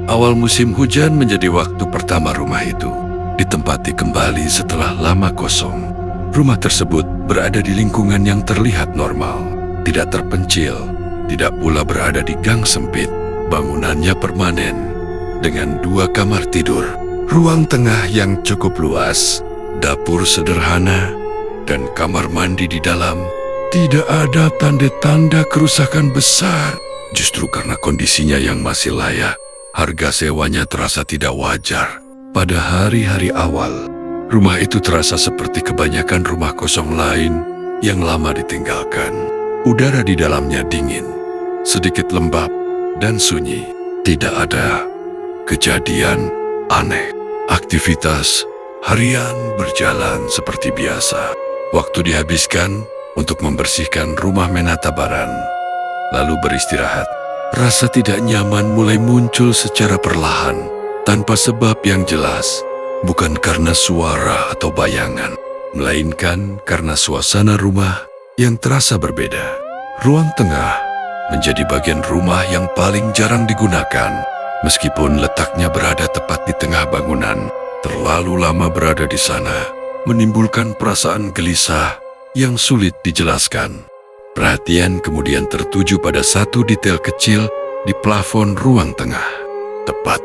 Awal musim hujan menjadi waktu pertama rumah itu ditempati kembali setelah lama kosong. Rumah tersebut berada di lingkungan yang terlihat normal, tidak terpencil, tidak pula berada di gang sempit. Bangunannya permanen, dengan 2 kamar tidur, ruang tengah yang cukup luas, dapur sederhana, dan kamar mandi di dalam. Tidak ada tanda-tanda kerusakan besar. Justru karena kondisinya yang masih layak, harga sewanya terasa tidak wajar. Pada hari-hari awal, rumah itu terasa seperti kebanyakan rumah kosong lain yang lama ditinggalkan. Udara di dalamnya dingin, sedikit lembab, dan sunyi. Tidak ada kejadian aneh. Aktivitas harian berjalan seperti biasa. Waktu dihabiskan untuk membersihkan rumah Menatabaran, lalu beristirahat. Rasa tidak nyaman mulai muncul secara perlahan, tanpa sebab yang jelas. Bukan karena suara atau bayangan, melainkan karena suasana rumah yang terasa berbeda. Ruang tengah menjadi bagian rumah yang paling jarang digunakan. Meskipun letaknya berada tepat di tengah bangunan, terlalu lama berada di sana menimbulkan perasaan gelisah yang sulit dijelaskan. Perhatian kemudian tertuju pada satu detail kecil di plafon ruang tengah. Tepat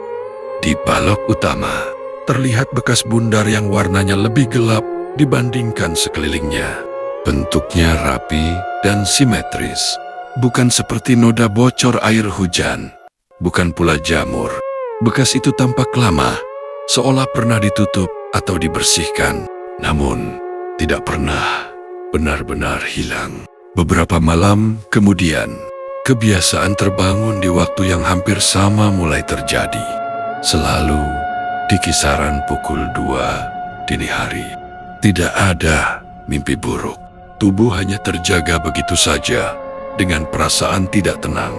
di balok utama, terlihat bekas bundar yang warnanya lebih gelap dibandingkan sekelilingnya. Bentuknya rapi dan simetris, bukan seperti noda bocor air hujan, bukan pula jamur. Bekas itu tampak lama, seolah pernah ditutup atau dibersihkan, namun tidak pernah benar-benar hilang. Beberapa malam kemudian, kebiasaan terbangun di waktu yang hampir sama mulai terjadi. Selalu di kisaran pukul 2 dini hari. Tidak ada mimpi buruk. Tubuh hanya terjaga begitu saja dengan perasaan tidak tenang.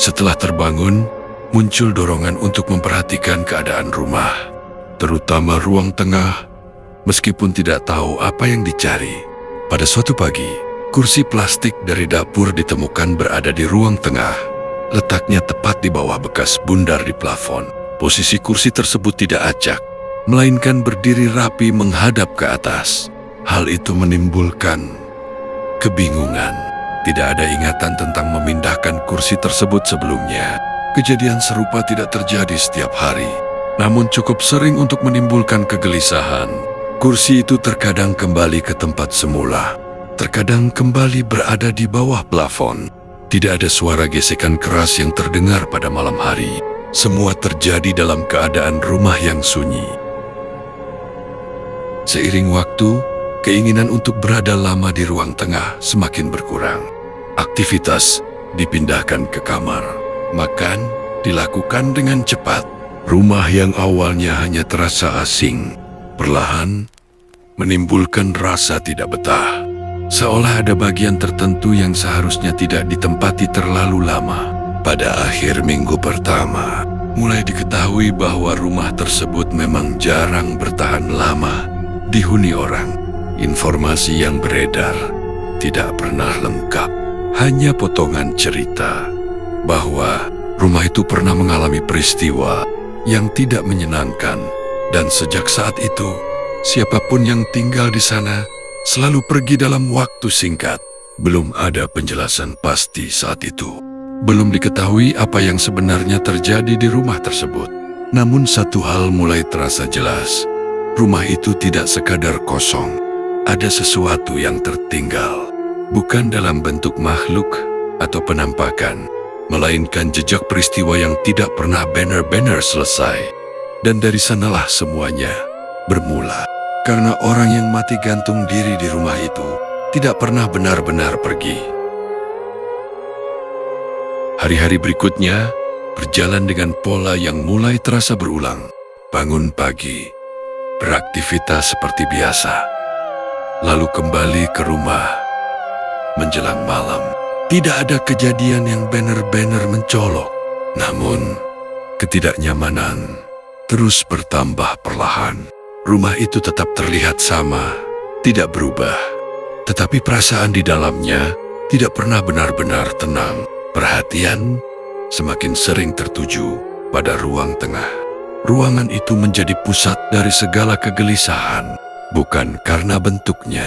Setelah terbangun, muncul dorongan untuk memperhatikan keadaan rumah, terutama ruang tengah, meskipun tidak tahu apa yang dicari. Pada suatu pagi, kursi plastik dari dapur ditemukan berada di ruang tengah. Letaknya tepat di bawah bekas bundar di plafon. Posisi kursi tersebut tidak acak, melainkan berdiri rapi menghadap ke atas. Hal itu menimbulkan kebingungan. Tidak ada ingatan tentang memindahkan kursi tersebut sebelumnya. Kejadian serupa tidak terjadi setiap hari, namun cukup sering untuk menimbulkan kegelisahan. Kursi itu terkadang kembali ke tempat semula, terkadang kembali berada di bawah plafon. Tidak ada suara gesekan keras yang terdengar pada malam hari. Semua terjadi dalam keadaan rumah yang sunyi. Seiring waktu, keinginan untuk berada lama di ruang tengah semakin berkurang. Aktivitas dipindahkan ke kamar. Makan dilakukan dengan cepat. Rumah yang awalnya hanya terasa asing, perlahan menimbulkan rasa tidak betah. Seolah ada bagian tertentu yang seharusnya tidak ditempati terlalu lama. Pada akhir minggu pertama, mulai diketahui bahwa rumah tersebut memang jarang bertahan lama dihuni orang. Informasi yang beredar tidak pernah lengkap, hanya potongan cerita bahwa rumah itu pernah mengalami peristiwa yang tidak menyenangkan, dan sejak saat itu, siapapun yang tinggal di sana selalu pergi dalam waktu singkat. Belum ada penjelasan pasti saat itu. Belum diketahui apa yang sebenarnya terjadi di rumah tersebut. Namun satu hal mulai terasa jelas. Rumah itu tidak sekadar kosong. Ada sesuatu yang tertinggal. Bukan dalam bentuk makhluk atau penampakan, melainkan jejak peristiwa yang tidak pernah benar-benar selesai. Dan dari sanalah semuanya bermula. Karena orang yang mati gantung diri di rumah itu tidak pernah benar-benar pergi. Hari-hari berikutnya berjalan dengan pola yang mulai terasa berulang. Bangun pagi, beraktivitas seperti biasa, lalu kembali ke rumah menjelang malam. Tidak ada kejadian yang benar-benar mencolok, namun ketidaknyamanan terus bertambah perlahan. Rumah itu tetap terlihat sama, tidak berubah, tetapi perasaan di dalamnya tidak pernah benar-benar tenang. Perhatian semakin sering tertuju pada ruang tengah. Ruangan itu menjadi pusat dari segala kegelisahan, bukan karena bentuknya,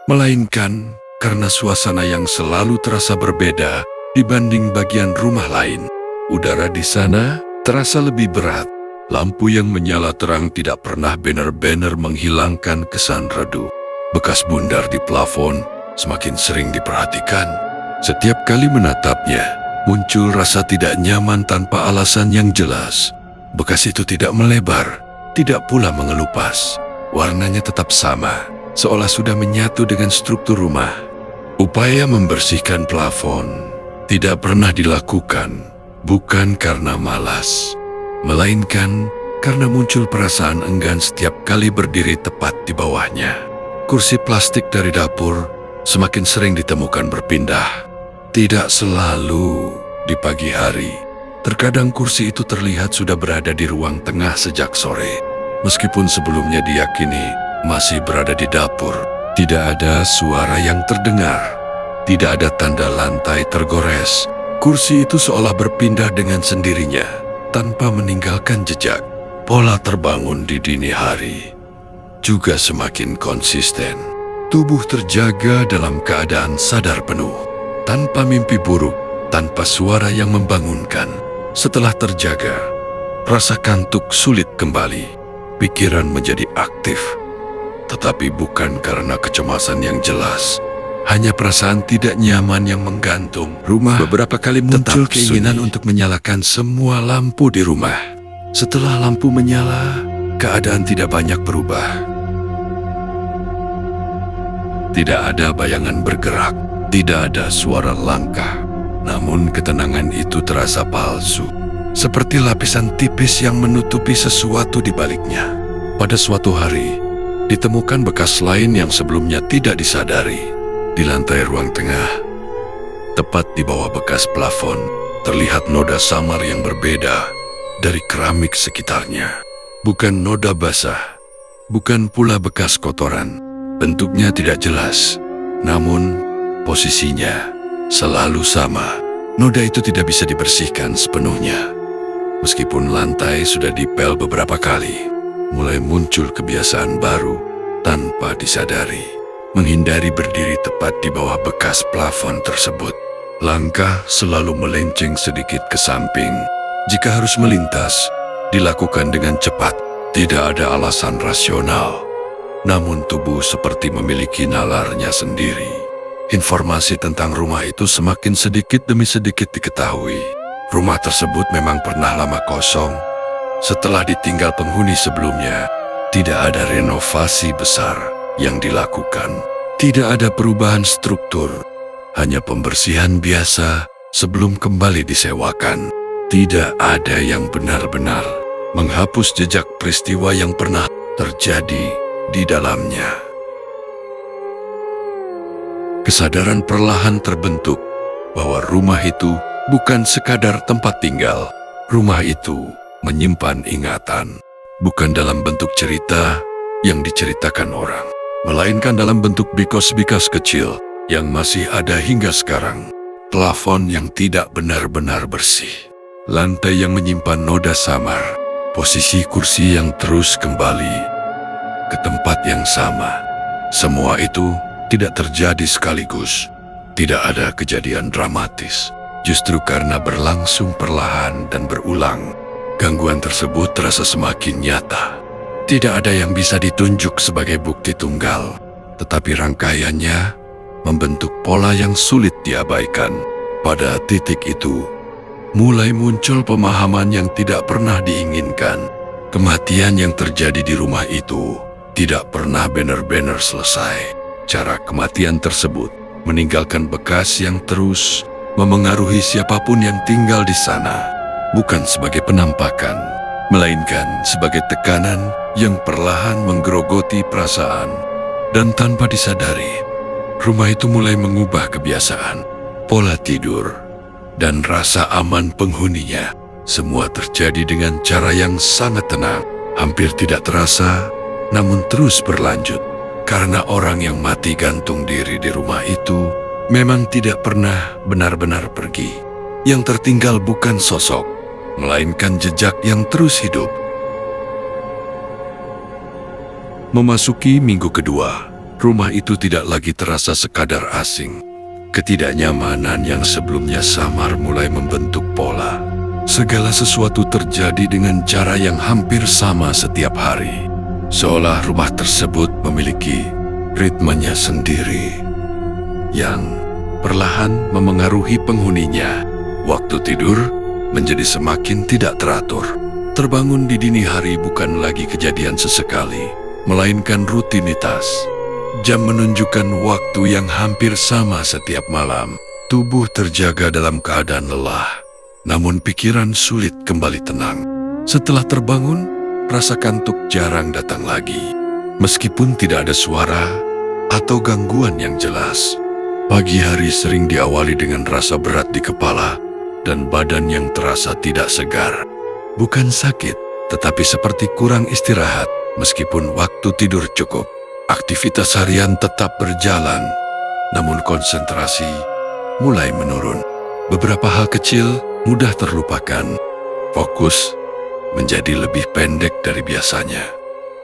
melainkan karena suasana yang selalu terasa berbeda dibanding bagian rumah lain. Udara di sana terasa lebih berat. Lampu yang menyala terang tidak pernah benar-benar menghilangkan kesan redup. Bekas bundar di plafon semakin sering diperhatikan. Setiap kali menatapnya, muncul rasa tidak nyaman tanpa alasan yang jelas. Bekas itu tidak melebar, tidak pula mengelupas. Warnanya tetap sama, seolah sudah menyatu dengan struktur rumah. Upaya membersihkan plafon tidak pernah dilakukan, bukan karena malas, melainkan karena muncul perasaan enggan setiap kali berdiri tepat di bawahnya. Kursi plastik dari dapur semakin sering ditemukan berpindah. Tidak selalu di pagi hari. Terkadang kursi itu terlihat sudah berada di ruang tengah sejak sore. Meskipun sebelumnya diyakini masih berada di dapur. Tidak ada suara yang terdengar. Tidak ada tanda lantai tergores. Kursi itu seolah berpindah dengan sendirinya, tanpa meninggalkan jejak. Pola terbangun di dini hari juga semakin konsisten. Tubuh terjaga dalam keadaan sadar penuh, tanpa mimpi buruk, tanpa suara yang membangunkan. Setelah terjaga, rasa kantuk sulit kembali. Pikiran menjadi aktif, tetapi bukan karena kecemasan yang jelas. Hanya perasaan tidak nyaman yang menggantung. Beberapa kali muncul keinginan untuk menyalakan semua lampu di rumah. Setelah lampu menyala, keadaan tidak banyak berubah. Tidak ada bayangan bergerak, tidak ada suara langkah. Namun ketenangan itu terasa palsu, seperti lapisan tipis yang menutupi sesuatu di baliknya. Pada suatu hari, ditemukan bekas lain yang sebelumnya tidak disadari. Di lantai ruang tengah, tepat di bawah bekas plafon, terlihat noda samar yang berbeda dari keramik sekitarnya. Bukan noda basah, bukan pula bekas kotoran. Bentuknya tidak jelas, namun posisinya selalu sama. Noda itu tidak bisa dibersihkan sepenuhnya. Meskipun lantai sudah dipel beberapa kali, mulai muncul kebiasaan baru tanpa disadari. Menghindari berdiri tepat di bawah bekas plafon tersebut. Langkah selalu melenceng sedikit ke samping. Jika harus melintas, dilakukan dengan cepat. Tidak ada alasan rasional, namun tubuh seperti memiliki nalarnya sendiri. Informasi tentang rumah itu semakin sedikit demi sedikit diketahui. Rumah tersebut memang pernah lama kosong. Setelah ditinggal penghuni sebelumnya, tidak ada renovasi besar yang dilakukan. Tidak ada perubahan struktur, hanya pembersihan biasa sebelum kembali disewakan. Tidak ada yang benar-benar menghapus jejak peristiwa yang pernah terjadi di dalamnya. Kesadaran perlahan terbentuk bahwa rumah itu bukan sekadar tempat tinggal. Rumah itu menyimpan ingatan, bukan dalam bentuk cerita yang diceritakan orang, melainkan dalam bentuk bikas-bikas kecil yang masih ada hingga sekarang. Plafon yang tidak benar-benar bersih, lantai yang menyimpan noda samar, posisi kursi yang terus kembali ke tempat yang sama. Semua itu tidak terjadi sekaligus. Tidak ada kejadian dramatis. Justru karena berlangsung perlahan dan berulang, gangguan tersebut terasa semakin nyata. Tidak ada yang bisa ditunjuk sebagai bukti tunggal, tetapi rangkaiannya membentuk pola yang sulit diabaikan. Pada titik itu, mulai muncul pemahaman yang tidak pernah diinginkan. Kematian yang terjadi di rumah itu tidak pernah benar-benar selesai. Cara kematian tersebut meninggalkan bekas yang terus memengaruhi siapapun yang tinggal di sana, bukan sebagai penampakan, melainkan sebagai tekanan yang perlahan menggerogoti perasaan. Dan tanpa disadari, rumah itu mulai mengubah kebiasaan, pola tidur, dan rasa aman penghuninya. Semua terjadi dengan cara yang sangat tenang, hampir tidak terasa, namun terus berlanjut. Karena orang yang mati gantung diri di rumah itu memang tidak pernah benar-benar pergi. Yang tertinggal bukan sosok, melainkan jejak yang terus hidup. Memasuki minggu kedua, rumah itu tidak lagi terasa sekadar asing. Ketidaknyamanan yang sebelumnya samar mulai membentuk pola. Segala sesuatu terjadi dengan cara yang hampir sama setiap hari. Seolah rumah tersebut memiliki ritmenya sendiri yang perlahan memengaruhi penghuninya. Waktu tidur menjadi semakin tidak teratur. Terbangun di dini hari bukan lagi kejadian sesekali, melainkan rutinitas. Jam menunjukkan waktu yang hampir sama setiap malam. Tubuh terjaga dalam keadaan lelah, namun pikiran sulit kembali tenang. Setelah terbangun, rasa kantuk jarang datang lagi. Meskipun tidak ada suara atau gangguan yang jelas, pagi hari sering diawali dengan rasa berat di kepala dan badan yang terasa tidak segar. Bukan sakit, tetapi seperti kurang istirahat. Meskipun waktu tidur cukup, aktivitas harian tetap berjalan, namun konsentrasi mulai menurun. Beberapa hal kecil mudah terlupakan. Fokus menjadi lebih pendek dari biasanya.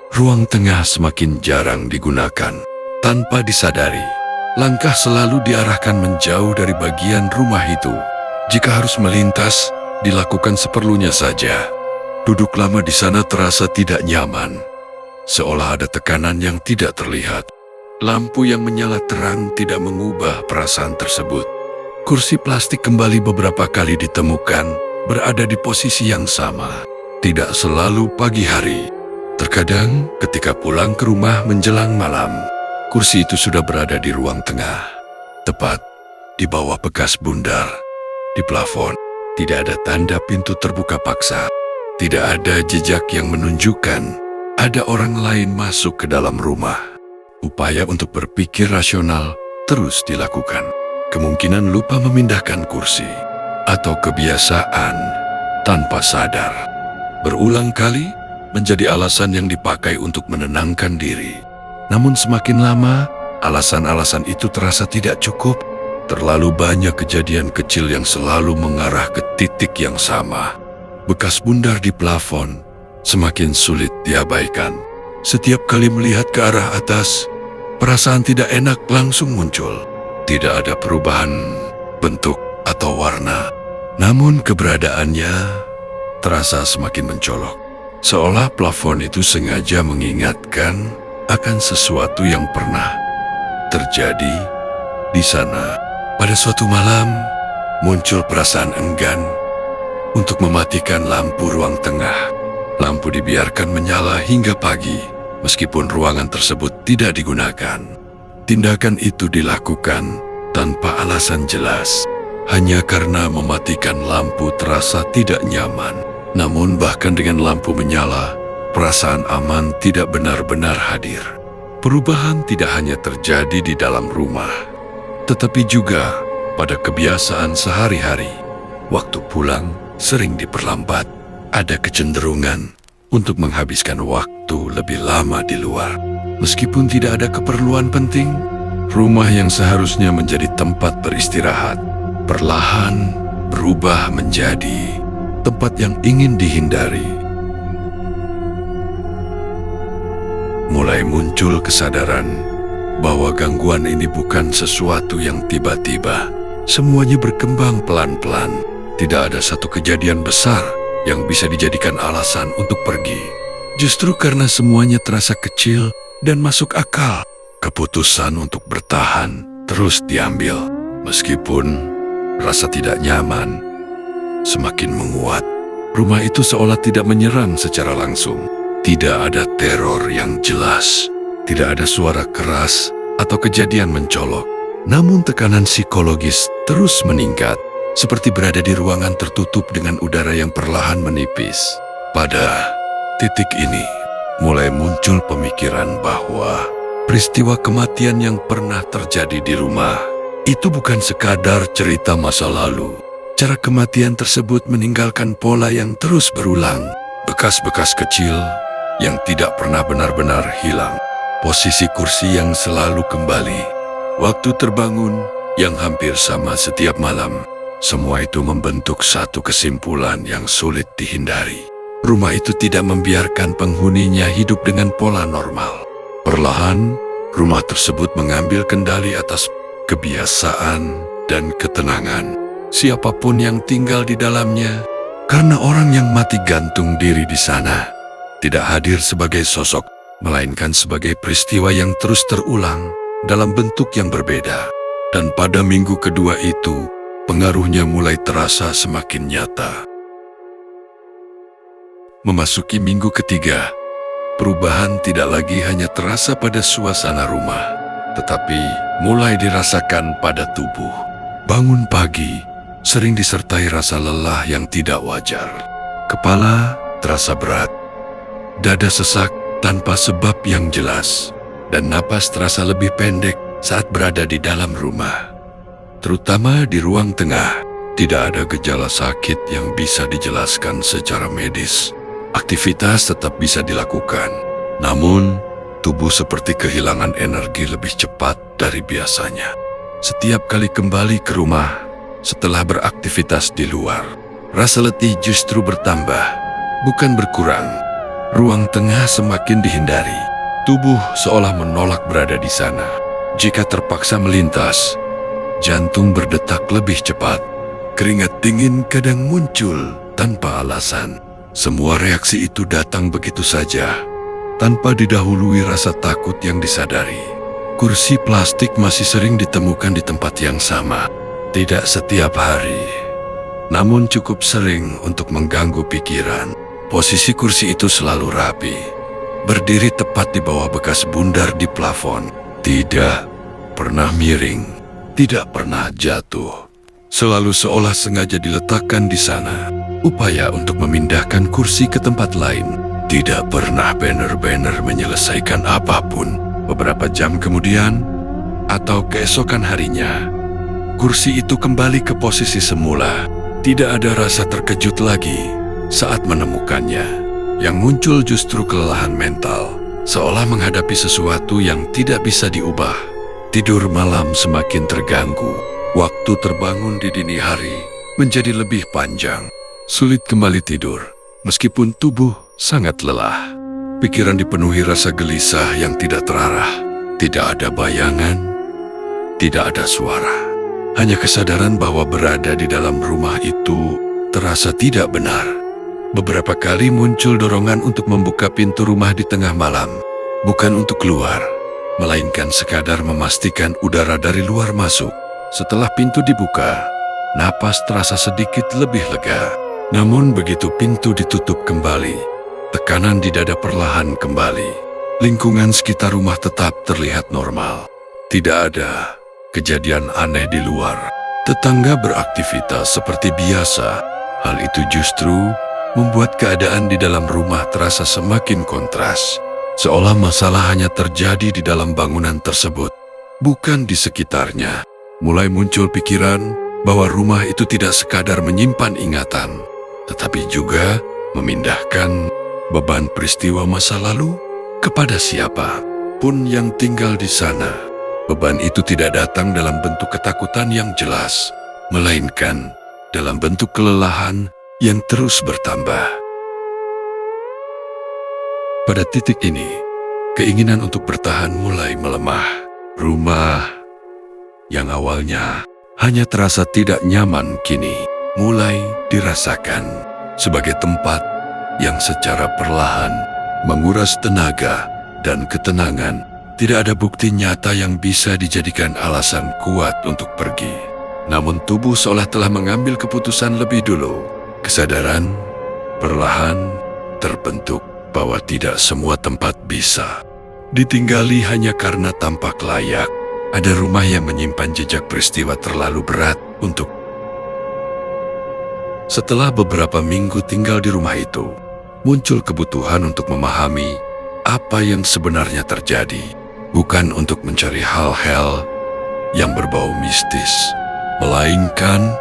Ruang tengah semakin jarang digunakan. Tanpa disadari, langkah selalu diarahkan menjauh dari bagian rumah itu. Jika harus melintas, dilakukan seperlunya saja. Duduk lama di sana terasa tidak nyaman, seolah ada tekanan yang tidak terlihat. Lampu yang menyala terang tidak mengubah perasaan tersebut. Kursi plastik kembali beberapa kali ditemukan, berada di posisi yang sama. Tidak selalu pagi hari. Terkadang ketika pulang ke rumah menjelang malam, kursi itu sudah berada di ruang tengah, tepat di bawah bekas bundar. Di plafon, tidak ada tanda pintu terbuka paksa. Tidak ada jejak yang menunjukkan ada orang lain masuk ke dalam rumah. Upaya untuk berpikir rasional terus dilakukan. Kemungkinan lupa memindahkan kursi atau kebiasaan tanpa sadar berulang kali menjadi alasan yang dipakai untuk menenangkan diri. Namun semakin lama, alasan-alasan itu terasa tidak cukup. Terlalu banyak kejadian kecil yang selalu mengarah ke titik yang sama. Bekas bundar di plafon semakin sulit diabaikan. Setiap kali melihat ke arah atas, perasaan tidak enak langsung muncul. Tidak ada perubahan bentuk atau warna, namun keberadaannya terasa semakin mencolok. Seolah plafon itu sengaja mengingatkan akan sesuatu yang pernah terjadi di sana. Pada suatu malam, muncul perasaan enggan untuk mematikan lampu ruang tengah. Lampu dibiarkan menyala hingga pagi, meskipun ruangan tersebut tidak digunakan. Tindakan itu dilakukan tanpa alasan jelas, hanya karena mematikan lampu terasa tidak nyaman. Namun bahkan dengan lampu menyala, perasaan aman tidak benar-benar hadir. Perubahan tidak hanya terjadi di dalam rumah, tetapi juga pada kebiasaan sehari-hari. Waktu pulang sering diperlambat. Ada kecenderungan untuk menghabiskan waktu lebih lama di luar. Meskipun tidak ada keperluan penting, rumah yang seharusnya menjadi tempat beristirahat perlahan berubah menjadi tempat yang ingin dihindari. Mulai muncul kesadaran bahwa gangguan ini bukan sesuatu yang tiba-tiba. Semuanya berkembang pelan-pelan. Tidak ada satu kejadian besar yang bisa dijadikan alasan untuk pergi. Justru karena semuanya terasa kecil dan masuk akal, keputusan untuk bertahan terus diambil. Meskipun rasa tidak nyaman semakin menguat, rumah itu seolah tidak menyerang secara langsung. Tidak ada teror yang jelas. Tidak ada suara keras atau kejadian mencolok. Namun tekanan psikologis terus meningkat, seperti berada di ruangan tertutup dengan udara yang perlahan menipis. Pada titik ini, mulai muncul pemikiran bahwa peristiwa kematian yang pernah terjadi di rumah itu bukan sekadar cerita masa lalu. Cara kematian tersebut meninggalkan pola yang terus berulang. Bekas-bekas kecil yang tidak pernah benar-benar hilang. Posisi kursi yang selalu kembali. Waktu terbangun yang hampir sama setiap malam. Semua itu membentuk satu kesimpulan yang sulit dihindari. Rumah itu tidak membiarkan penghuninya hidup dengan pola normal. Perlahan, rumah tersebut mengambil kendali atas kebiasaan dan ketenangan siapapun yang tinggal di dalamnya, karena orang yang mati gantung diri di sana tidak hadir sebagai sosok, melainkan sebagai peristiwa yang terus terulang dalam bentuk yang berbeda. Dan pada minggu kedua itu, pengaruhnya mulai terasa semakin nyata. Memasuki minggu ketiga, perubahan tidak lagi hanya terasa pada suasana rumah, tetapi mulai dirasakan pada tubuh. Bangun pagi sering disertai rasa lelah yang tidak wajar. Kepala terasa berat, dada sesak tanpa sebab yang jelas, dan napas terasa lebih pendek saat berada di dalam rumah. Terutama di ruang tengah, tidak ada gejala sakit yang bisa dijelaskan secara medis. Aktivitas tetap bisa dilakukan, namun tubuh seperti kehilangan energi lebih cepat dari biasanya. Setiap kali kembali ke rumah setelah beraktivitas di luar, rasa letih justru bertambah, bukan berkurang. Ruang tengah semakin dihindari. Tubuh seolah menolak berada di sana. Jika terpaksa melintas, jantung berdetak lebih cepat. Keringat dingin kadang muncul tanpa alasan. Semua reaksi itu datang begitu saja, tanpa didahului rasa takut yang disadari. Kursi plastik masih sering ditemukan di tempat yang sama. Tidak setiap hari, namun cukup sering untuk mengganggu pikiran. Posisi kursi itu selalu rapi, berdiri tepat di bawah bekas bundar di plafon. Tidak pernah miring, tidak pernah jatuh. Selalu seolah sengaja diletakkan di sana. Upaya untuk memindahkan kursi ke tempat lain tidak pernah benar-benar menyelesaikan apapun. Beberapa jam kemudian, atau keesokan harinya, kursi itu kembali ke posisi semula. Tidak ada rasa terkejut lagi saat menemukannya. Yang muncul justru kelelahan mental, seolah menghadapi sesuatu yang tidak bisa diubah. Tidur malam semakin terganggu. Waktu terbangun di dini hari menjadi lebih panjang. Sulit kembali tidur, meskipun tubuh sangat lelah. Pikiran dipenuhi rasa gelisah yang tidak terarah. Tidak ada bayangan, tidak ada suara. Hanya kesadaran bahwa berada di dalam rumah itu terasa tidak benar. Beberapa kali muncul dorongan untuk membuka pintu rumah di tengah malam. Bukan untuk keluar, melainkan sekadar memastikan udara dari luar masuk. Setelah pintu dibuka, napas terasa sedikit lebih lega. Namun begitu pintu ditutup kembali, tekanan di dada perlahan kembali. Lingkungan sekitar rumah tetap terlihat normal. Tidak ada kejadian aneh di luar. Tetangga beraktivitas seperti biasa. Hal itu justru membuat keadaan di dalam rumah terasa semakin kontras. Seolah masalah hanya terjadi di dalam bangunan tersebut, bukan di sekitarnya. Mulai muncul pikiran bahwa rumah itu tidak sekadar menyimpan ingatan, tetapi juga memindahkan beban peristiwa masa lalu kepada siapa pun yang tinggal di sana. Beban itu tidak datang dalam bentuk ketakutan yang jelas, melainkan dalam bentuk kelelahan yang terus bertambah. Pada titik ini, keinginan untuk bertahan mulai melemah. Rumah yang awalnya hanya terasa tidak nyaman kini mulai dirasakan sebagai tempat yang secara perlahan menguras tenaga dan ketenangan. Tidak ada bukti nyata yang bisa dijadikan alasan kuat untuk pergi. Namun tubuh seolah telah mengambil keputusan lebih dulu. Kesadaran perlahan terbentuk bahwa tidak semua tempat bisa ditinggali hanya karena tampak layak. Ada rumah yang menyimpan jejak peristiwa terlalu berat untuk. Setelah beberapa minggu tinggal di rumah itu, muncul kebutuhan untuk memahami apa yang sebenarnya terjadi. Bukan untuk mencari hal-hal yang berbau mistis, melainkan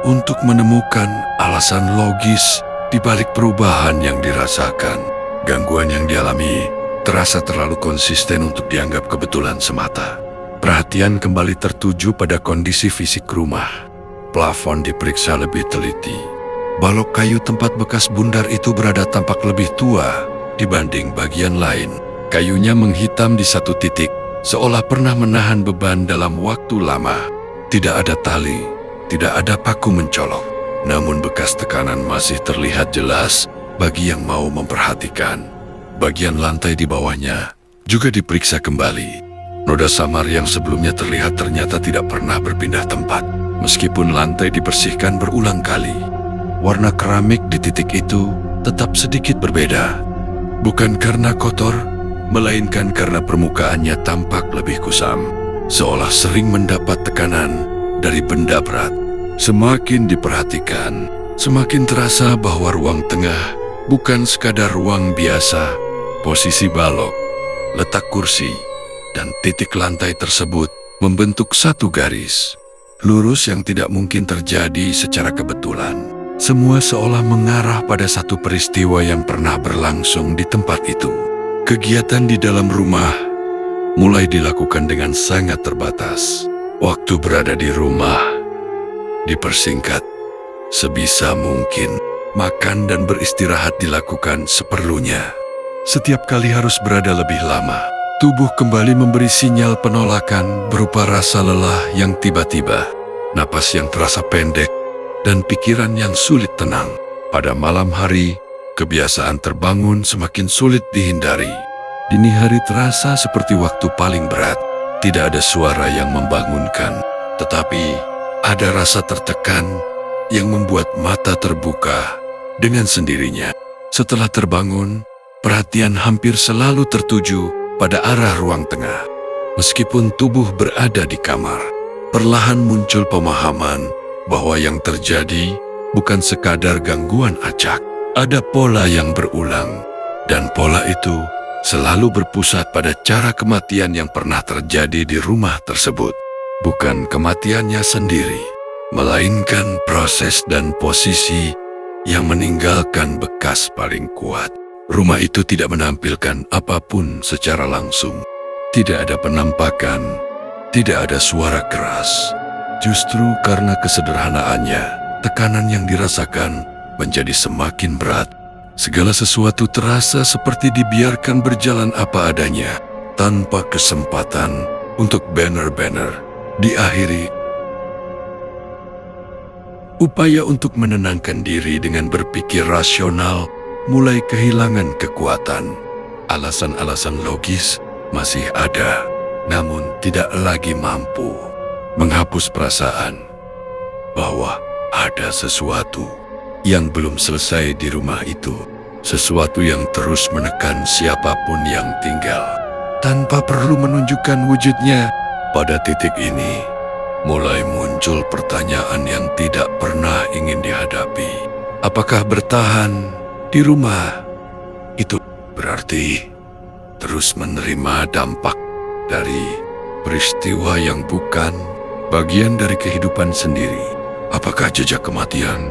untuk menemukan alasan logis di balik perubahan yang dirasakan. Gangguan yang dialami terasa terlalu konsisten untuk dianggap kebetulan semata. Perhatian kembali tertuju pada kondisi fisik rumah. plafon diperiksa lebih teliti. Balok kayu tempat bekas bundar itu berada tampak lebih tua dibanding bagian lain. Kayunya menghitam di satu titik, seolah pernah menahan beban dalam waktu lama. Tidak ada tali, tidak ada paku mencolok. Namun bekas tekanan masih terlihat jelas bagi yang mau memperhatikan. Bagian lantai di bawahnya juga diperiksa kembali. Noda samar yang sebelumnya terlihat ternyata tidak pernah berpindah tempat. Meskipun lantai dibersihkan berulang kali, warna keramik di titik itu tetap sedikit berbeda. Bukan karena kotor, melainkan karena permukaannya tampak lebih kusam, seolah sering mendapat tekanan dari benda berat. Semakin diperhatikan, semakin terasa bahwa ruang tengah bukan sekadar ruang biasa. Posisi balok, letak kursi, dan titik lantai tersebut membentuk satu garis lurus yang tidak mungkin terjadi secara kebetulan. Semua seolah mengarah pada satu peristiwa yang pernah berlangsung di tempat itu. Kegiatan di dalam rumah mulai dilakukan dengan sangat terbatas. Waktu berada di rumah dipersingkat sebisa mungkin. Makan dan beristirahat dilakukan seperlunya. Setiap kali harus berada lebih lama, tubuh kembali memberi sinyal penolakan berupa rasa lelah yang tiba-tiba, napas yang terasa pendek, dan pikiran yang sulit tenang. Pada malam hari, kebiasaan terbangun semakin sulit dihindari. Dini hari terasa seperti waktu paling berat. Tidak ada suara yang membangunkan, tetapi ada rasa tertekan yang membuat mata terbuka dengan sendirinya. Setelah terbangun, perhatian hampir selalu tertuju pada arah ruang tengah. Meskipun tubuh berada di kamar, perlahan muncul pemahaman bahwa yang terjadi bukan sekadar gangguan acak. Ada pola yang berulang, dan pola itu selalu berpusat pada cara kematian yang pernah terjadi di rumah tersebut. Bukan kematiannya sendiri, melainkan proses dan posisi yang meninggalkan bekas paling kuat. Rumah itu tidak menampilkan apapun secara langsung. Tidak ada penampakan, tidak ada suara keras. Justru karena kesederhanaannya, tekanan yang dirasakan menjadi semakin berat. Segala sesuatu terasa seperti dibiarkan berjalan apa adanya, tanpa kesempatan untuk benar-benar diakhiri. Upaya untuk menenangkan diri dengan berpikir rasional mulai kehilangan kekuatan. Alasan-alasan logis masih ada, namun tidak lagi mampu menghapus perasaan bahwa ada sesuatu yang belum selesai di rumah itu. Sesuatu yang terus menekan siapapun yang tinggal, tanpa perlu menunjukkan wujudnya. Pada titik ini, mulai muncul pertanyaan yang tidak pernah ingin dihadapi. Apakah bertahan di rumah itu berarti terus menerima dampak dari peristiwa yang bukan bagian dari kehidupan sendiri? Apakah jejak kematian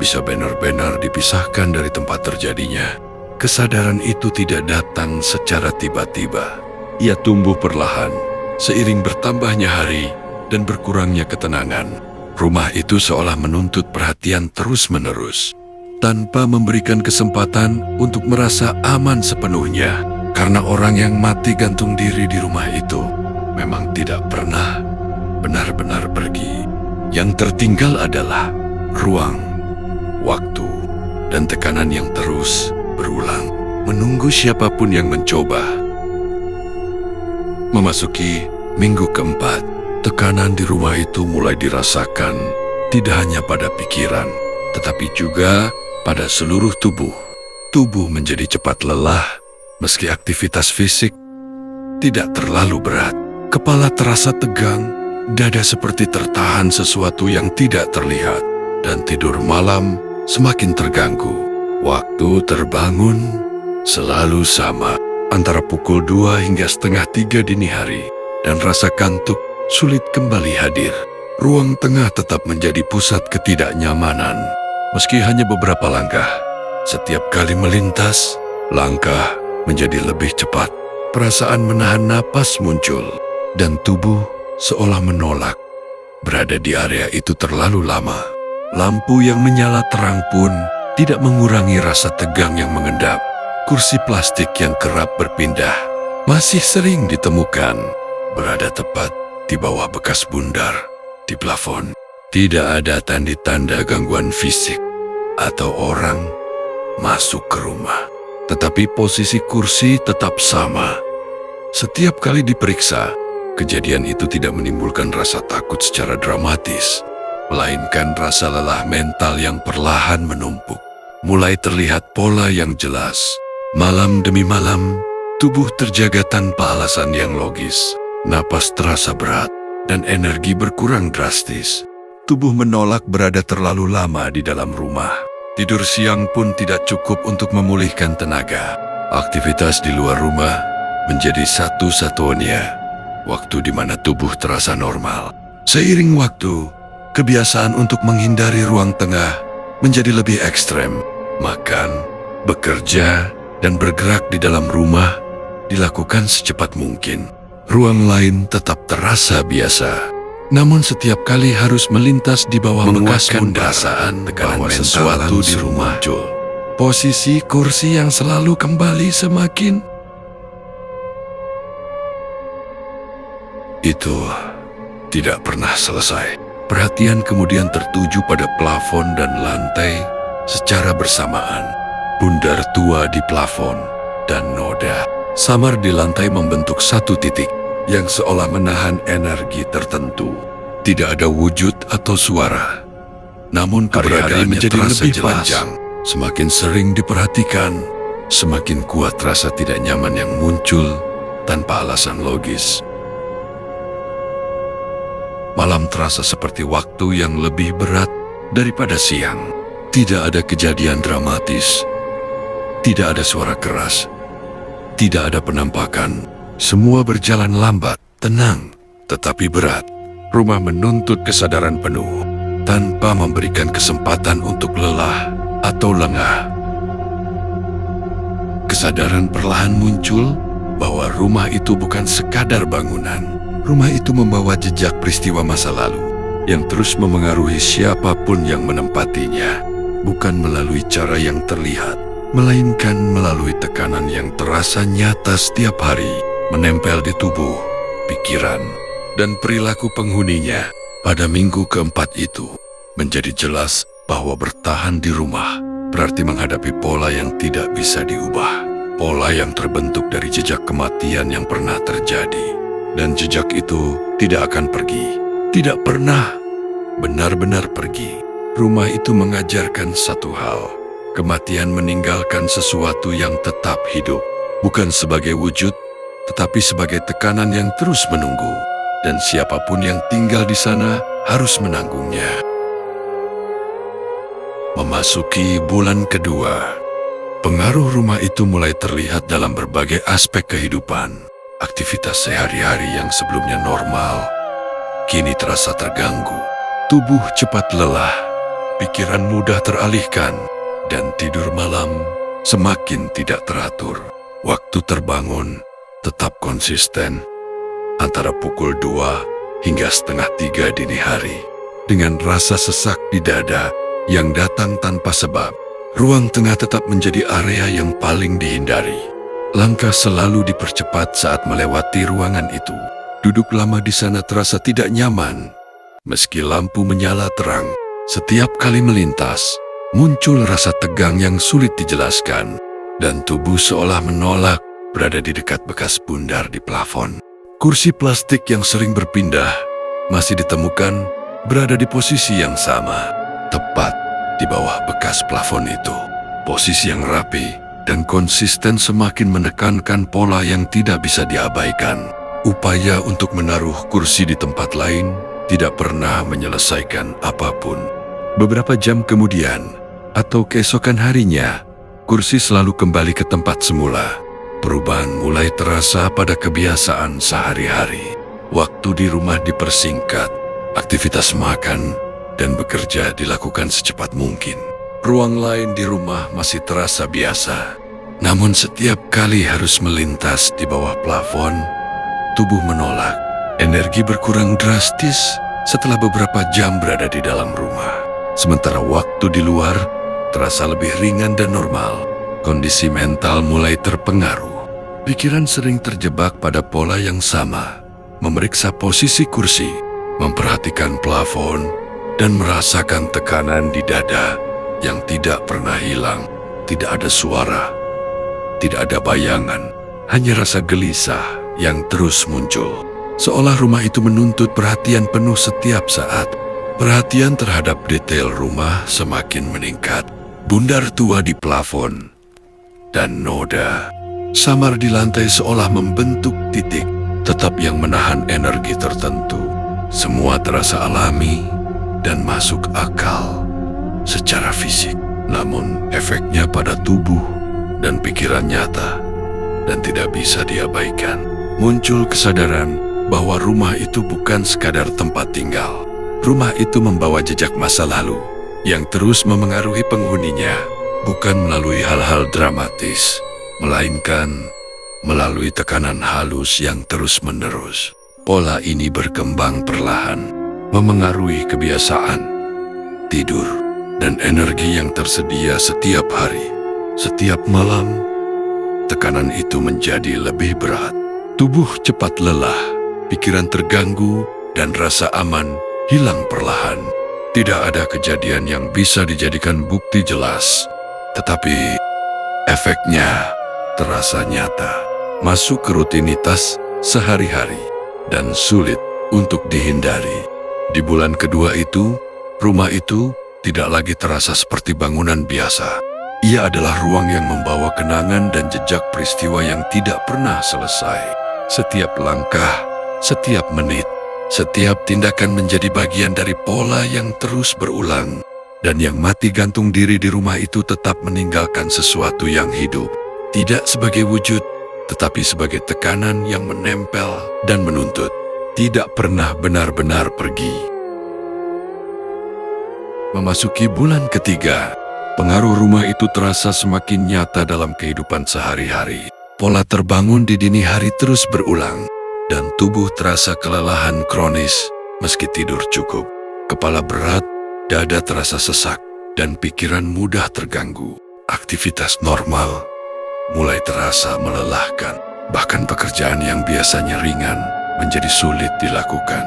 bisa benar-benar dipisahkan dari tempat terjadinya? Kesadaran itu tidak datang secara tiba-tiba. Ia tumbuh perlahan seiring bertambahnya hari dan berkurangnya ketenangan. Rumah itu seolah menuntut perhatian terus-menerus, tanpa memberikan kesempatan untuk merasa aman sepenuhnya. Karena orang yang mati gantung diri di rumah itu memang tidak pernah benar-benar pergi. Yang tertinggal adalah ruang, waktu, dan tekanan yang terus berulang, menunggu siapapun yang mencoba. Memasuki minggu keempat, tekanan di rumah itu mulai dirasakan tidak hanya pada pikiran, tetapi juga pada seluruh tubuh. Tubuh menjadi cepat lelah, meski aktivitas fisik tidak terlalu berat. Kepala terasa tegang, dada seperti tertahan sesuatu yang tidak terlihat, dan tidur malam semakin terganggu. Waktu terbangun selalu sama, antara pukul 2 hingga setengah 3 dini hari, dan rasa kantuk sulit kembali hadir. Ruang tengah tetap menjadi pusat ketidaknyamanan. Meski hanya beberapa langkah, setiap kali melintas, langkah menjadi lebih cepat. Perasaan menahan napas muncul, dan tubuh seolah menolak Berada di area itu terlalu lama. Lampu yang menyala terang pun tidak mengurangi rasa tegang yang mengendap. Kursi plastik yang kerap berpindah masih sering ditemukan berada tepat di bawah bekas bundar di plafon. Tidak ada tanda-tanda gangguan fisik atau orang masuk ke rumah. Tetapi posisi kursi tetap sama. Setiap kali diperiksa, kejadian itu tidak menimbulkan rasa takut secara dramatis, melainkan rasa lelah mental yang perlahan menumpuk. Mulai terlihat pola yang jelas. Malam demi malam, tubuh terjaga tanpa alasan yang logis. Napas terasa berat dan energi berkurang drastis. Tubuh menolak berada terlalu lama di dalam rumah. Tidur siang pun tidak cukup untuk memulihkan tenaga. Aktivitas di luar rumah menjadi satu-satunya waktu di mana tubuh terasa normal. Seiring waktu, kebiasaan untuk menghindari ruang tengah menjadi lebih ekstrem. Makan, bekerja, dan bergerak di dalam rumah dilakukan secepat mungkin. Ruang lain tetap terasa biasa. Namun setiap kali harus melintas di bawah bekas perasaan bahwa sesuatu di rumah muncul. Posisi kursi yang selalu kembali semakin. Itu tidak pernah selesai. Perhatian kemudian tertuju pada plafon dan lantai secara bersamaan. Bundar tua di plafon dan noda samar di lantai membentuk satu titik yang seolah menahan energi tertentu. Tidak ada wujud atau suara, namun keberadaannya menjadi lebih panjang. Semakin sering diperhatikan, semakin kuat rasa tidak nyaman yang muncul tanpa alasan logis. Malam terasa seperti waktu yang lebih berat daripada siang. Tidak ada kejadian dramatis, tidak ada suara keras, tidak ada penampakan. Semua berjalan lambat, tenang, tetapi berat. Rumah menuntut kesadaran penuh, tanpa memberikan kesempatan untuk lelah atau lengah. Kesadaran perlahan muncul bahwa rumah itu bukan sekadar bangunan. Rumah itu membawa jejak peristiwa masa lalu yang terus memengaruhi siapapun yang menempatinya. Bukan melalui cara yang terlihat, melainkan melalui tekanan yang terasa nyata setiap hari, menempel di tubuh, pikiran, dan perilaku penghuninya. Pada minggu keempat itu, menjadi jelas bahwa bertahan di rumah berarti menghadapi pola yang tidak bisa diubah. Pola yang terbentuk dari jejak kematian yang pernah terjadi. Dan jejak itu tidak akan pergi. Tidak pernah benar-benar pergi. Rumah itu mengajarkan satu hal. Kematian meninggalkan sesuatu yang tetap hidup. Bukan sebagai wujud, tetapi sebagai tekanan yang terus menunggu. Dan siapapun yang tinggal di sana harus menanggungnya. Memasuki bulan kedua, pengaruh rumah itu mulai terlihat dalam berbagai aspek kehidupan. Aktivitas sehari-hari yang sebelumnya normal, kini terasa terganggu. Tubuh cepat lelah, pikiran mudah teralihkan, dan tidur malam semakin tidak teratur. Waktu terbangun tetap konsisten, antara pukul 2 hingga setengah 3 dini hari. Dengan rasa sesak di dada yang datang tanpa sebab, ruang tengah tetap menjadi area yang paling dihindari. Langkah selalu dipercepat saat melewati ruangan itu. Duduk lama di sana terasa tidak nyaman. Meski lampu menyala terang, setiap kali melintas, muncul rasa tegang yang sulit dijelaskan, dan tubuh seolah menolak berada di dekat bekas bundar di plafon. Kursi plastik yang sering berpindah masih ditemukan berada di posisi yang sama, tepat di bawah bekas plafon itu. Posisi yang rapi dan konsisten semakin menekankan pola yang tidak bisa diabaikan. Upaya untuk menaruh kursi di tempat lain tidak pernah menyelesaikan apapun. Beberapa jam kemudian, atau keesokan harinya, kursi selalu kembali ke tempat semula. Perubahan mulai terasa pada kebiasaan sehari-hari. Waktu di rumah dipersingkat, aktivitas makan dan bekerja dilakukan secepat mungkin. Ruang lain di rumah masih terasa biasa, namun setiap kali harus melintas di bawah plafon, tubuh menolak. Energi berkurang drastis setelah beberapa jam berada di dalam rumah. Sementara waktu di luar terasa lebih ringan dan normal. Kondisi mental mulai terpengaruh. Pikiran sering terjebak pada pola yang sama, memeriksa posisi kursi, memperhatikan plafon, dan merasakan tekanan di dada yang tidak pernah hilang. Tidak ada suara, tidak ada bayangan, hanya rasa gelisah yang terus muncul. Seolah rumah itu menuntut perhatian penuh setiap saat. Perhatian terhadap detail rumah semakin meningkat. Bundar tua di plafon dan noda samar di lantai seolah membentuk titik tetap yang menahan energi tertentu. Semua terasa alami dan masuk akal secara fisik. Namun efeknya pada tubuh dan pikiran nyata dan tidak bisa diabaikan. Muncul kesadaran bahwa rumah itu bukan sekadar tempat tinggal. Rumah itu membawa jejak masa lalu yang terus memengaruhi penghuninya, bukan melalui hal-hal dramatis, melainkan melalui tekanan halus yang terus-menerus. Pola ini berkembang perlahan, memengaruhi kebiasaan, tidur, dan energi yang tersedia setiap hari. Setiap malam, tekanan itu menjadi lebih berat. Tubuh cepat lelah, pikiran terganggu, dan rasa aman hilang perlahan. Tidak ada kejadian yang bisa dijadikan bukti jelas, tetapi efeknya terasa nyata, masuk ke rutinitas sehari-hari, dan sulit untuk dihindari. Di bulan kedua itu, rumah itu tidak lagi terasa seperti bangunan biasa. Ia adalah ruang yang membawa kenangan dan jejak peristiwa yang tidak pernah selesai. Setiap langkah, setiap menit, setiap tindakan menjadi bagian dari pola yang terus berulang. Dan yang mati gantung diri di rumah itu tetap meninggalkan sesuatu yang hidup. Tidak sebagai wujud, tetapi sebagai tekanan yang menempel dan menuntut. Tidak pernah benar-benar pergi. Memasuki bulan ketiga, pengaruh rumah itu terasa semakin nyata dalam kehidupan sehari-hari. Pola terbangun di dini hari terus berulang, dan tubuh terasa kelelahan kronis meski tidur cukup. Kepala berat, dada terasa sesak, dan pikiran mudah terganggu. Aktivitas normal mulai terasa melelahkan. Bahkan pekerjaan yang biasanya ringan menjadi sulit dilakukan.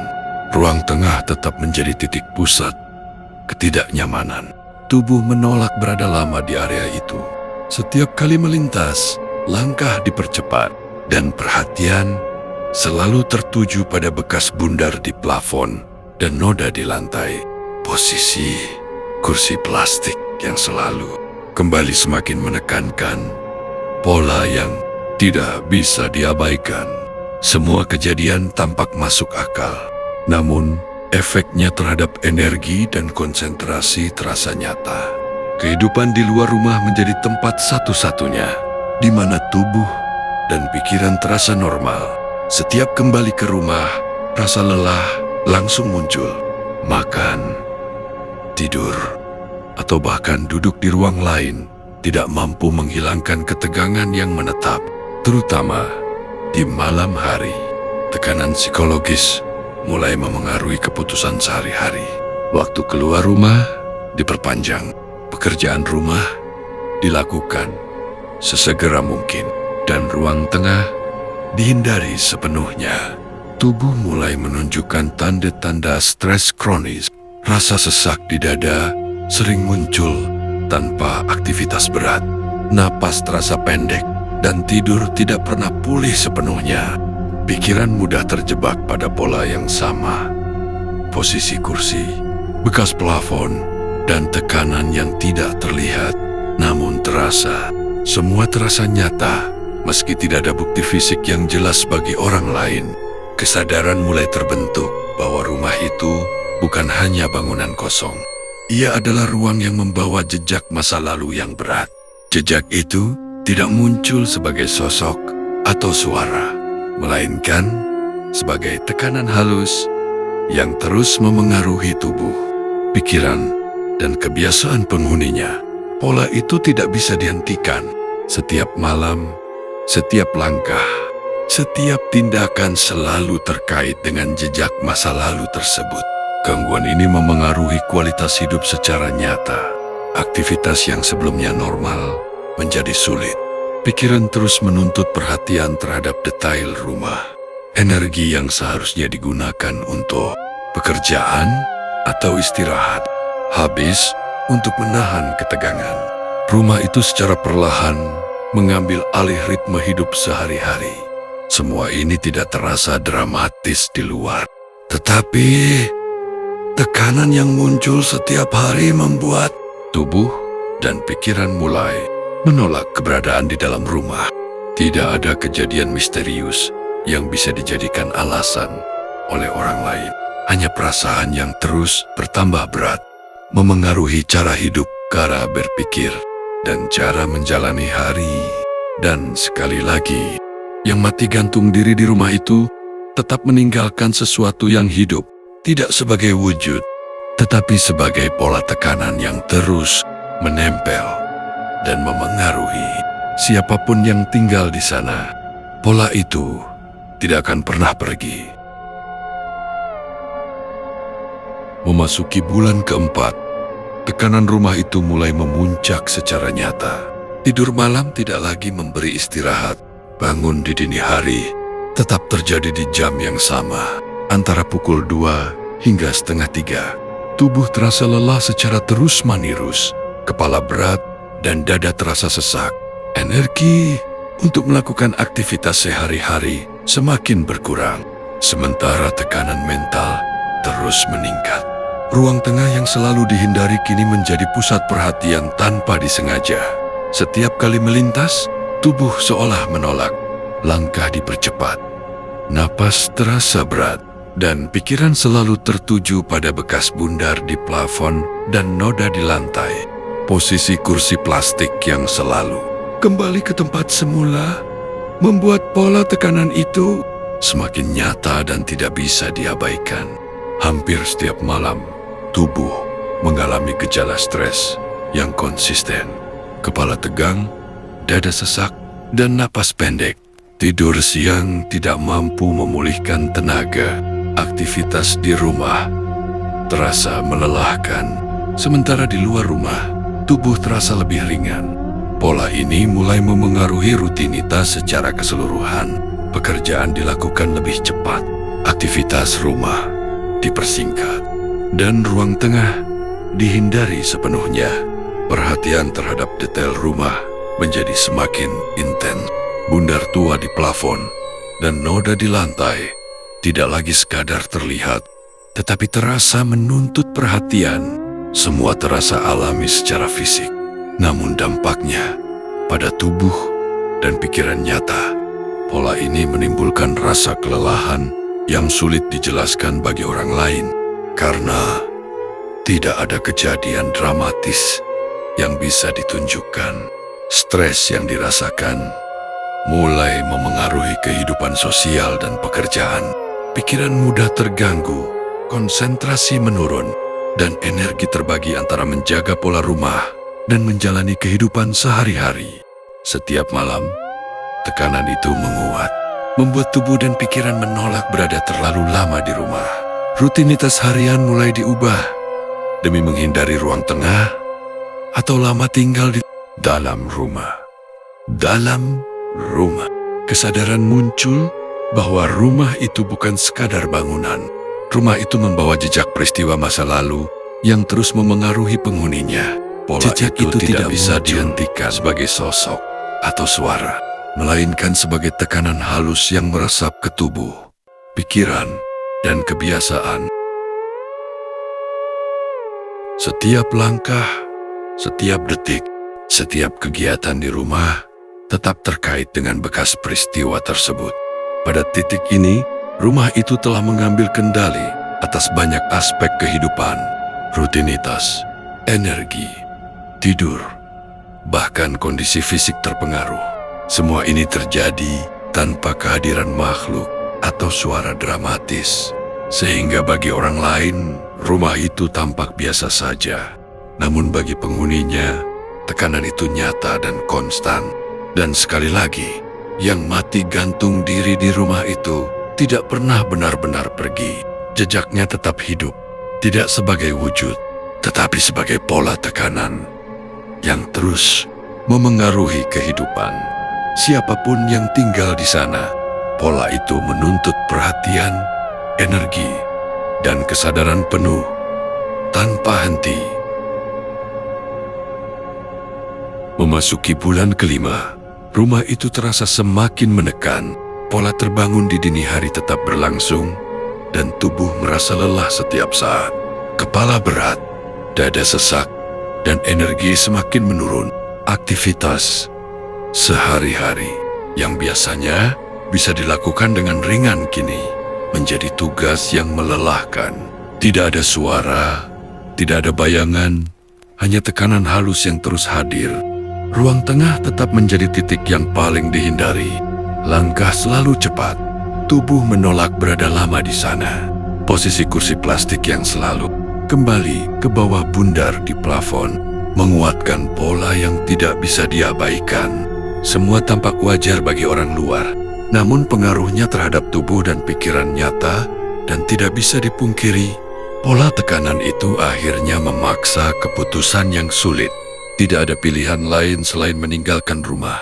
Ruang tengah tetap menjadi titik pusat ketidaknyamanan. Tubuh menolak berada lama di area itu. Setiap kali melintas, langkah dipercepat, dan perhatian selalu tertuju pada bekas bundar di plafon dan noda di lantai. Posisi kursi plastik yang selalu kembali semakin menekankan pola yang tidak bisa diabaikan. Semua kejadian tampak masuk akal, namun efeknya terhadap energi dan konsentrasi terasa nyata. Kehidupan di luar rumah menjadi tempat satu-satunya di mana tubuh dan pikiran terasa normal. Setiap kembali ke rumah, rasa lelah langsung muncul. Makan, tidur, atau bahkan duduk di ruang lain tidak mampu menghilangkan ketegangan yang menetap, terutama di malam hari. Tekanan psikologis mulai memengaruhi keputusan sehari-hari. Waktu keluar rumah diperpanjang, pekerjaan rumah dilakukan sesegera mungkin, dan ruang tengah dihindari sepenuhnya. Tubuh mulai menunjukkan tanda-tanda stres kronis. Rasa sesak di dada sering muncul tanpa aktivitas berat. Napas terasa pendek dan tidur tidak pernah pulih sepenuhnya. Pikiran mudah terjebak pada pola yang sama. Posisi kursi, bekas plafon, dan tekanan yang tidak terlihat namun terasa. Semua terasa nyata meski tidak ada bukti fisik yang jelas bagi orang lain. Kesadaran mulai terbentuk bahwa rumah itu bukan hanya bangunan kosong. Ia adalah ruang yang membawa jejak masa lalu yang berat. Jejak itu tidak muncul sebagai sosok atau suara, melainkan sebagai tekanan halus yang terus memengaruhi tubuh, pikiran, dan kebiasaan penghuninya. Pola itu tidak bisa dihentikan. Setiap malam, setiap langkah, setiap tindakan selalu terkait dengan jejak masa lalu tersebut. Gangguan ini memengaruhi kualitas hidup secara nyata. Aktivitas yang sebelumnya normal menjadi sulit. Pikiran terus menuntut perhatian terhadap detail rumah. Energi yang seharusnya digunakan untuk pekerjaan atau istirahat habis untuk menahan ketegangan. Rumah itu secara perlahan mengambil alih ritme hidup sehari-hari. Semua ini tidak terasa dramatis di luar, tetapi tekanan yang muncul setiap hari membuat tubuh dan pikiran mulai menolak keberadaan di dalam rumah. Tidak ada kejadian misterius yang bisa dijadikan alasan oleh orang lain. Hanya perasaan yang terus bertambah berat, memengaruhi cara hidup, cara berpikir, dan cara menjalani hari. Dan sekali lagi, yang mati gantung diri di rumah itu tetap meninggalkan sesuatu yang hidup, tidak sebagai wujud, tetapi sebagai pola tekanan yang terus menempel dan memengaruhi siapapun yang tinggal di sana. Pola itu tidak akan pernah pergi. Memasuki bulan keempat, tekanan rumah itu mulai memuncak secara nyata. Tidur malam tidak lagi memberi istirahat. Bangun di dini hari tetap terjadi di jam yang sama, antara pukul 2 hingga setengah 3. Tubuh terasa lelah secara terus-menerus, kepala berat, dan dada terasa sesak. Energi untuk melakukan aktivitas sehari-hari semakin berkurang, sementara tekanan mental terus meningkat. Ruang tengah yang selalu dihindari kini menjadi pusat perhatian tanpa disengaja. Setiap kali melintas, tubuh seolah menolak. Langkah dipercepat. Napas terasa berat, dan pikiran selalu tertuju pada bekas bundar di plafon dan noda di lantai. Posisi kursi plastik yang selalu kembali ke tempat semula membuat pola tekanan itu semakin nyata dan tidak bisa diabaikan. Hampir setiap malam, tubuh mengalami gejala stres yang konsisten. Kepala tegang, dada sesak, dan napas pendek. Tidur siang tidak mampu memulihkan tenaga. Aktivitas di rumah terasa melelahkan. Sementara di luar rumah, tubuh terasa lebih ringan. Pola ini mulai memengaruhi rutinitas secara keseluruhan. Pekerjaan dilakukan lebih cepat. Aktivitas rumah dipersingkat. Dan ruang tengah dihindari sepenuhnya. Perhatian terhadap detail rumah menjadi semakin intens. Bundar tua di plafon dan noda di lantai tidak lagi sekadar terlihat, tetapi terasa menuntut perhatian. Semua terasa alami secara fisik, namun dampaknya pada tubuh dan pikiran nyata. Pola ini menimbulkan rasa kelelahan yang sulit dijelaskan bagi orang lain, karena tidak ada kejadian dramatis yang bisa ditunjukkan. Stres yang dirasakan mulai memengaruhi kehidupan sosial dan pekerjaan. Pikiran mudah terganggu, konsentrasi menurun, dan energi terbagi antara menjaga pola rumah dan menjalani kehidupan sehari-hari. Setiap malam, tekanan itu menguat, membuat tubuh dan pikiran menolak berada terlalu lama di rumah. Rutinitas harian mulai diubah demi menghindari ruang tengah atau lama tinggal di dalam rumah. Dalam rumah, kesadaran muncul bahwa rumah itu bukan sekadar bangunan. Rumah itu membawa jejak peristiwa masa lalu yang terus memengaruhi penghuninya. Pola jejak itu tidak bisa dihentikan sebagai sosok atau suara, melainkan sebagai tekanan halus yang meresap ke tubuh, pikiran, dan kebiasaan. Setiap langkah, setiap detik, setiap kegiatan di rumah tetap terkait dengan bekas peristiwa tersebut. Pada titik ini, rumah itu telah mengambil kendali atas banyak aspek kehidupan, rutinitas, energi, tidur, bahkan kondisi fisik terpengaruh. Semua ini terjadi tanpa kehadiran makhluk atau suara dramatis, sehingga bagi orang lain, rumah itu tampak biasa saja. Namun bagi penghuninya, tekanan itu nyata dan konstan. Dan sekali lagi, yang mati gantung diri di rumah itu tidak pernah benar-benar pergi. Jejaknya tetap hidup tidak sebagai wujud, tetapi sebagai pola tekanan yang terus memengaruhi kehidupan. Siapapun yang tinggal di sana, pola itu menuntut perhatian, energi, dan kesadaran penuh tanpa henti. Memasuki bulan kelima, rumah itu terasa semakin menekan. Pola terbangun di dini hari tetap berlangsung, dan tubuh merasa lelah setiap saat. Kepala berat, dada sesak, dan energi semakin menurun. Aktivitas sehari-hari yang biasanya bisa dilakukan dengan ringan kini menjadi tugas yang melelahkan. Tidak ada suara, tidak ada bayangan, hanya tekanan halus yang terus hadir. Ruang tengah tetap menjadi titik yang paling dihindari. Langkah selalu cepat, tubuh menolak berada lama di sana. Posisi kursi plastik yang selalu kembali ke bawah bundar di plafon menguatkan pola yang tidak bisa diabaikan. Semua tampak wajar bagi orang luar, namun pengaruhnya terhadap tubuh dan pikiran nyata dan tidak bisa dipungkiri. Pola tekanan itu akhirnya memaksa keputusan yang sulit. Tidak ada pilihan lain selain meninggalkan rumah.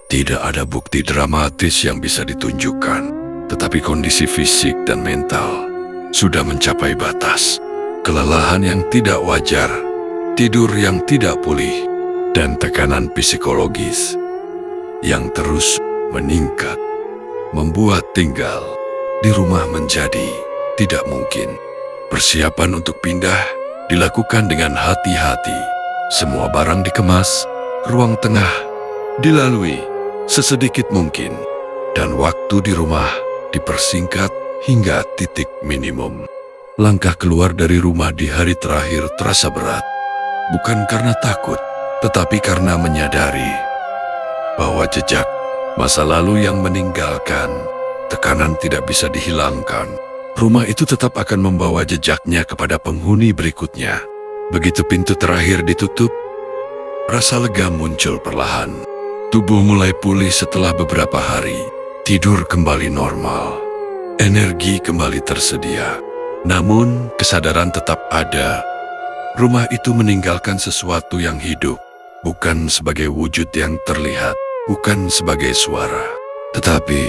Tidak ada bukti dramatis yang bisa ditunjukkan, tetapi kondisi fisik dan mental sudah mencapai batas. Kelelahan yang tidak wajar, tidur yang tidak pulih, dan tekanan psikologis yang terus meningkat membuat tinggal di rumah menjadi tidak mungkin. Persiapan untuk pindah dilakukan dengan hati-hati. Semua barang dikemas, ruang tengah dilalui sesedikit mungkin, dan waktu di rumah dipersingkat hingga titik minimum. Langkah keluar dari rumah di hari terakhir terasa berat, bukan karena takut, tetapi karena menyadari bahwa jejak masa lalu yang meninggalkan tekanan tidak bisa dihilangkan. Rumah itu tetap akan membawa jejaknya kepada penghuni berikutnya. Begitu pintu terakhir ditutup, rasa lega muncul perlahan. Tubuh mulai pulih setelah beberapa hari. Tidur kembali normal. Energi kembali tersedia. Namun, kesadaran tetap ada. Rumah itu meninggalkan sesuatu yang hidup, bukan sebagai wujud yang terlihat, bukan sebagai suara, tetapi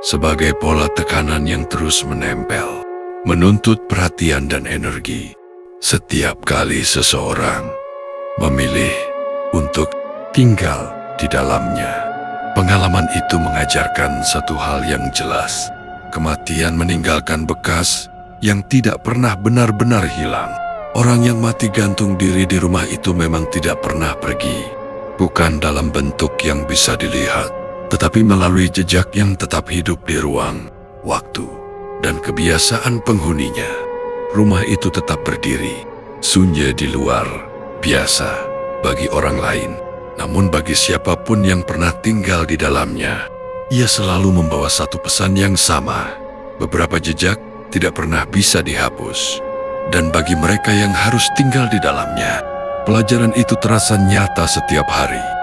sebagai pola tekanan yang terus menempel, menuntut perhatian dan energi. Setiap kali seseorang memilih untuk tinggal di dalamnya, pengalaman itu mengajarkan satu hal yang jelas. Kematian meninggalkan bekas yang tidak pernah benar-benar hilang. Orang yang mati gantung diri di rumah itu memang tidak pernah pergi. Bukan dalam bentuk yang bisa dilihat, tetapi melalui jejak yang tetap hidup di ruang, waktu, dan kebiasaan penghuninya. Rumah itu tetap berdiri, sunyi di luar, biasa bagi orang lain. Namun bagi siapapun yang pernah tinggal di dalamnya, ia selalu membawa satu pesan yang sama. Beberapa jejak tidak pernah bisa dihapus. Dan bagi mereka yang harus tinggal di dalamnya, pelajaran itu terasa nyata setiap hari.